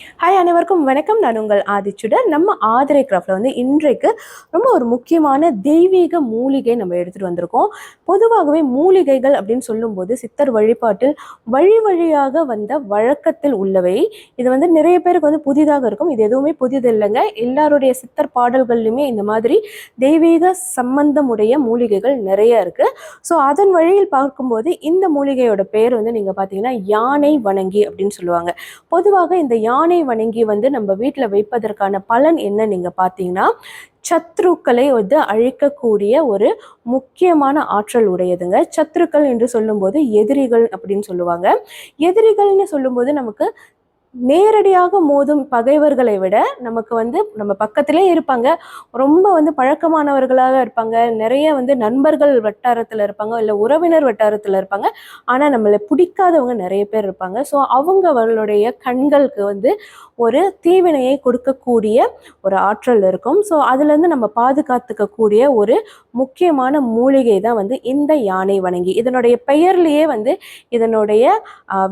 Hi அனைவருக்கும் வணக்கம். நான் உங்கள் ஆதிச்சுடர். நம்ம ஆதிரை கிராஃப்ட்ல இன்றைக்கு ரொம்ப ஒரு முக்கியமான தெய்வீக மூலிகை நம்ம எடுத்துட்டு வந்திருக்கோம். பொதுவாகவே மூலிகைகள் அப்படின்னு சொல்லும்போது சித்தர் வழிபாட்டில் வழி வழியாக வந்த வழக்கத்தில் உள்ளவை. இது நிறைய பேருக்கு புதிதாக இருக்கும். இது எதுவுமே புதிது இல்லைங்க. எல்லாருடைய சித்தர் பாடல்கள்லையுமே இந்த மாதிரி தெய்வீக சம்பந்தமுடைய மூலிகைகள் நிறைய இருக்கு. ஸோ அதன் வழியில் பார்க்கும்போது இந்த மூலிகையோட பேர் நீங்க பார்த்தீங்கன்னா யானை வணங்கி அப்படின்னு சொல்லுவாங்க. பொதுவாக இந்த யானை வணங்கி நம்ம வீட்டில் வைப்பதற்கான பலன் என்ன நீங்க பார்த்தீங்கன்னா, சத்ருக்களை அழிக்கக்கூடிய ஒரு முக்கியமான ஆற்றல் உடையதுங்க. சத்ருக்கள் என்று சொல்லும்போது எதிரிகள் அப்படின்னு சொல்லுவாங்க. எதிரிகள்னு சொல்லும்போது நமக்கு நேரடியாக மோதும் பகைவர்களை விட நமக்கு நம்ம பக்கத்திலே இருப்பாங்க. ரொம்ப பழக்கமானவர்களாக இருப்பாங்க. நிறைய நண்பர்கள் வட்டாரத்தில் இருப்பாங்க, இல்லை உறவினர் வட்டாரத்தில் இருப்பாங்க. ஆனால் நம்மளை பிடிக்காதவங்க நிறைய பேர் இருப்பாங்க. ஸோ அவங்களுடைய கண்களுக்கு ஒரு தீவினையை கொடுக்கக்கூடிய ஒரு ஆற்றல் இருக்கும். ஸோ அதுலேருந்து நம்ம பாதுகாத்துக்கக்கூடிய ஒரு முக்கியமான மூலிகை தான் இந்த யானை வணங்கி. இதனுடைய பெயர்லேயே இதனுடைய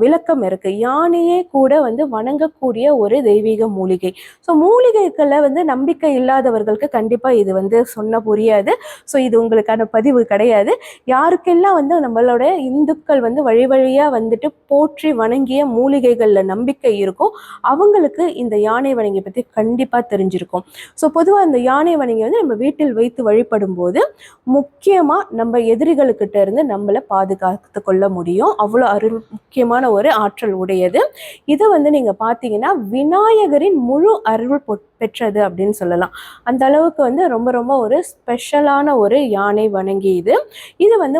விளக்கம் இருக்கு. யானையே கூட வணங்கக்கூடிய ஒரு தெய்வீக மூலிகை. ஸோ மூலிகைகளை நம்பிக்கை இல்லாதவர்களுக்கு கண்டிப்பாக இது சொன்ன புரியாது. ஸோ இது உங்களுக்கான பதிவு கிடையாது. யாருக்கெல்லாம் நம்மளோட இந்துக்கள் வழி வழியாக போற்றி வணங்கிய மூலிகைகளில் நம்பிக்கை இருக்கோ அவங்களுக்கு இந்த யானை வணங்கி பற்றி கண்டிப்பாக தெரிஞ்சிருக்கும். ஸோ பொதுவாக இந்த யானை வணங்கி நம்ம வீட்டில் வைத்து வழிபடும் போது முக்கியமாக நம்ம எதிரிகளுக்கிட்ட இருந்து நம்மளை பாதுகாத்து கொள்ள முடியும். அவ்வளோ முக்கியமான ஒரு ஆற்றல் உடையது. இது நீங்க பார்த்தீங்கன்னா விநாயகரின் முழு அருள் பெற்றது அப்படின்னு சொல்லலாம். அந்த அளவுக்கு ரொம்ப ரொம்ப ஒரு ஸ்பெஷலான ஒரு யானை வணங்கி இது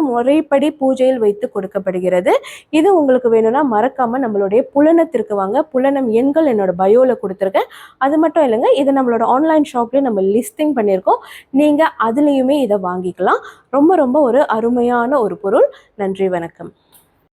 முறைப்படி பூஜையில் வைத்து கொடுக்கப்படுகிறது. இது உங்களுக்கு வேணும்னா மறக்காம நம்மளுடைய புலனத்திற்கு வாங்க. புலனம் எண்கள் என்னோட பயோல கொடுத்துருக்கேன். அது மட்டும் இல்லைங்க, இதை நம்மளோட ஆன்லைன் ஷாப்லேயும் நம்ம லிஸ்டிங் பண்ணியிருக்கோம். நீங்க அதுலேயுமே இதை வாங்கிக்கலாம். ரொம்ப ரொம்ப ஒரு அருமையான ஒரு பொருள். நன்றி, வணக்கம்.